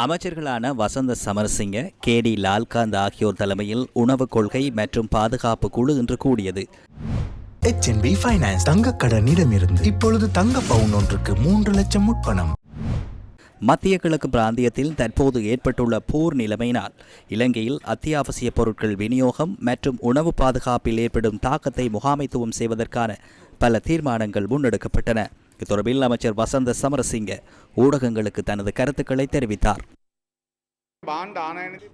அமைச்சர்களான Vasantha Samarasinghe, KT. Lalkanth ஆகியோர் தலைமையில் உணவு கொள்கை மற்றும் பாதுகாப்பு குழு இன்று கூடியது. HNB ஃபைனான்ஸ் தங்க கடனிடமிருந்து இப்பொழுது தங்க பவுன் ஒன்றுக்கு 3 லட்சம் முற்பணம். மத்திய கிழக்கு பிராந்தியத்தில் தற்போது ஏற்பட்டுள்ள போர் நிலைமையினால் இலங்கையில் அத்தியாவசிய பொருட்கள் விநியோகம் மற்றும் உணவு பாதுகாப்பில் ஏற்படும் தாக்கத்தை முகாமைத்துவம் செய்வதற்கான பல தீர்மானங்கள் முன்னெடுக்கப்பட்டன. இது தொடர்பில் அமைச்சர் வசந்த சமரசிங்க ஊடகங்களுக்கு தனது கருத்துக்களை தெரிவித்தார்.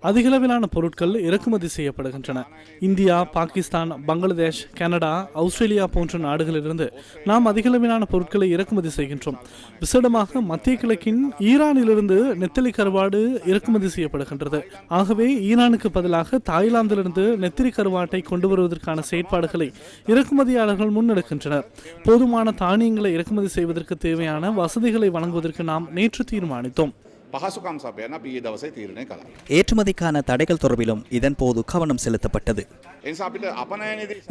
அதிகளவிலான பொருட்கள் இறக்குமதி செய்யப்படுகின்றன. India, Pakistan, Bangladesh, Canada, Australia போன்ற நாடுகளிலிருந்து நாம் அதிகளவிலான பொருட்களை இறக்குமதி செய்கின்றோம். விசேடமாக மத்திய கிழக்கின் ஈரானிலிருந்து நெத்திலி கருவாடு இறக்குமதி செய்யப்படுகின்றது. ஆகவே ஈரானுக்கு பதிலாக தாய்லாந்திலிருந்து நெத்திலி கருவாட்டை கொண்டு வருவதற்கான செயற்பாடுகளை இறக்குமதியாளர்கள் முன்னெடுக்கின்றனர். போதுமான தானியங்களை இறக்குமதி செய்வதற்கு தேவையான வசதிகளை வழங்குவதற்கு நாம் நேற்று தீர்மானித்தோம். ஏற்றுமதிக்கான தடைகள் தொடர்பிலும் இதன் போது கவனம் செலுத்தப்பட்டது.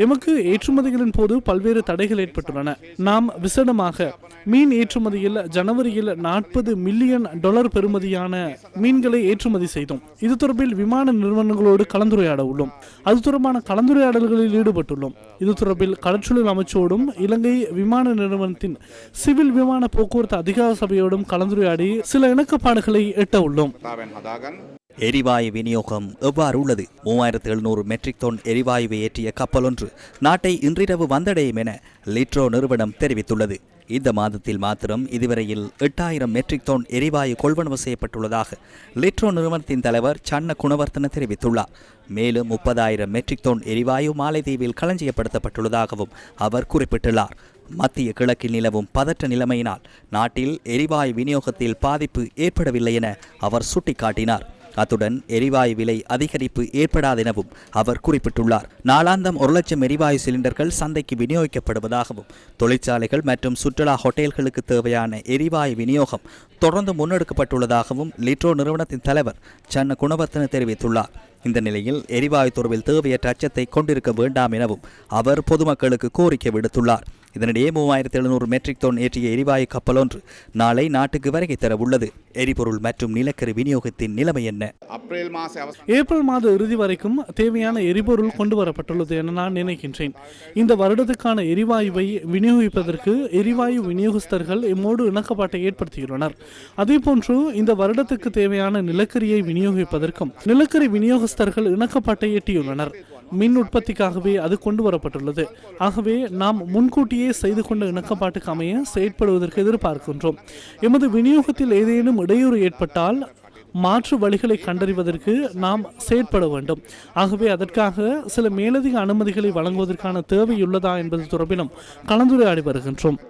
எமக்கு ஏற்றுமதிகளின் போது பல்வேறு தடைகள் ஏற்பட்டுள்ளன. நாம் விசேடமாக மீன் ஏற்றுமதியில் ஜனவரியில் $40 மில்லியன் பெறுமதியான மீன்களை ஏற்றுமதி செய்தோம். இது தொடர்பில் விமான நிறுவனங்களோடு கலந்துரையாட உள்ளோம். அது தொடர்பான கலந்துரையாடல்களில் ஈடுபட்டுள்ளோம். இது தொடர்பில் கடற்சூழல் அமைச்சோடும் இலங்கை விமான நிறுவனத்தின் சிவில் விமான போக்குவரத்து அதிகார சபையோடும் கலந்துரையாடி சில இணக்கப்பாடுகளை எட்ட உள்ளோம். எரிவாயு விநியோகம் எவ்வாறு உள்ளது? 3700 மெட்ரிக் டன் எரிவாயுவை ஏற்றிய கப்பல் ஒன்று நாட்டை இன்றிரவு வந்தடையும் என லிட்ரோ நிறுவனம் தெரிவித்துள்ளது. இந்த மாதத்தில் மாத்திரம் இதுவரையில் 8000 மெட்ரிக் டன் எரிவாயு கொள்வனவு செய்யப்பட்டுள்ளதாக லிட்ரோ நிறுவனத்தின் தலைவர் சன்ன குணவர்த்தன தெரிவித்துள்ளார். மேலும் 30,000 மெட்ரிக் டன் எரிவாயு மாலைதீவில் களஞ்சியப்படுத்தப்பட்டுள்ளதாகவும் அவர் குறிப்பிட்டுள்ளார். மத்திய கிழக்கில் நிலவும் பதற்ற நிலைமையினால் நாட்டில் எரிவாயு விநியோகத்தில் பாதிப்பு ஏற்படவில்லை என அவர் சுட்டிக்காட்டினார். அத்துடன் எரிவாயு விலை அதிகரிப்பு ஏற்படாதெனவும் அவர் குறிப்பிட்டுள்ளார். நாளாந்தம் 1 லட்சம் எரிவாயு சிலிண்டர்கள் சந்தைக்கு விநியோகிக்கப்படுவதாகவும் தொழிற்சாலைகள் மற்றும் சுற்றுலா ஹோட்டல்களுக்கு தேவையான எரிவாயு விநியோகம் தொடர்ந்து முன்னெடுக்கப்பட்டுள்ளதாகவும் லிட்ரோ நிறுவனத்தின் தலைவர் சன்ன குணவர்த்தன தெரிவித்துள்ளார். இந்த நிலையில் எரிவாயு தொடர்பில் தேவையற்ற அச்சத்தை கொண்டிருக்க வேண்டாம் எனவும் அவர் பொதுமக்களுக்கு கோரிக்கை விடுத்துள்ளார். இதனிடையே 3700 மெட்ரிக் டன் ஏற்றிய எரிவாயு கப்பல் ஒன்று நாளை நாட்டுக்கு வருகை தர உள்ளது. எரிபொருள் மற்றும் நிலக்கரி விநியோகத்தின் நிலைமை என்ன? ஏப்ரல் மாத இறுதி வரைக்கும் தேவையான எரிபொருள் கொண்டு வரப்பட்டுள்ளது என நான் நினைக்கின்றேன். இந்த வருடத்துக்கான எரிவாயுவை விநியோகிப்பதற்கு எரிவாயு விநியோகஸ்தர்கள் எம்மோடு இணக்கப்பாட்டை ஏற்படுத்தியுள்ளனர். அதேபோன்று இந்த வருடத்துக்கு தேவையான நிலக்கரியை விநியோகிப்பதற்கும் நிலக்கரி விநியோகஸ்தர்கள் இணக்கப்பாட்டை எட்டியுள்ளனர். மின் உற்பத்திக்காகவே அது கொண்டு வரப்பட்டுள்ளது. ஆகவே நாம் முன்கூட்டியே செய்து கொண்ட இணக்கப்பாட்டுக்கு அமைய செயற்படுவதற்கு எதிர்பார்க்கின்றோம். எமது விநியோகத்தில் ஏதேனும் இடையூறு ஏற்பட்டால் மாற்று வழிகளை கண்டறிவதற்கு நாம் செயற்பட வேண்டும். ஆகவே அதற்காக சில மேலதிக அனுமதிகளை வழங்குவதற்கான தேவையுள்ளதா என்பது தொடர்பிலும் கலந்துரையாடி வருகின்றோம்.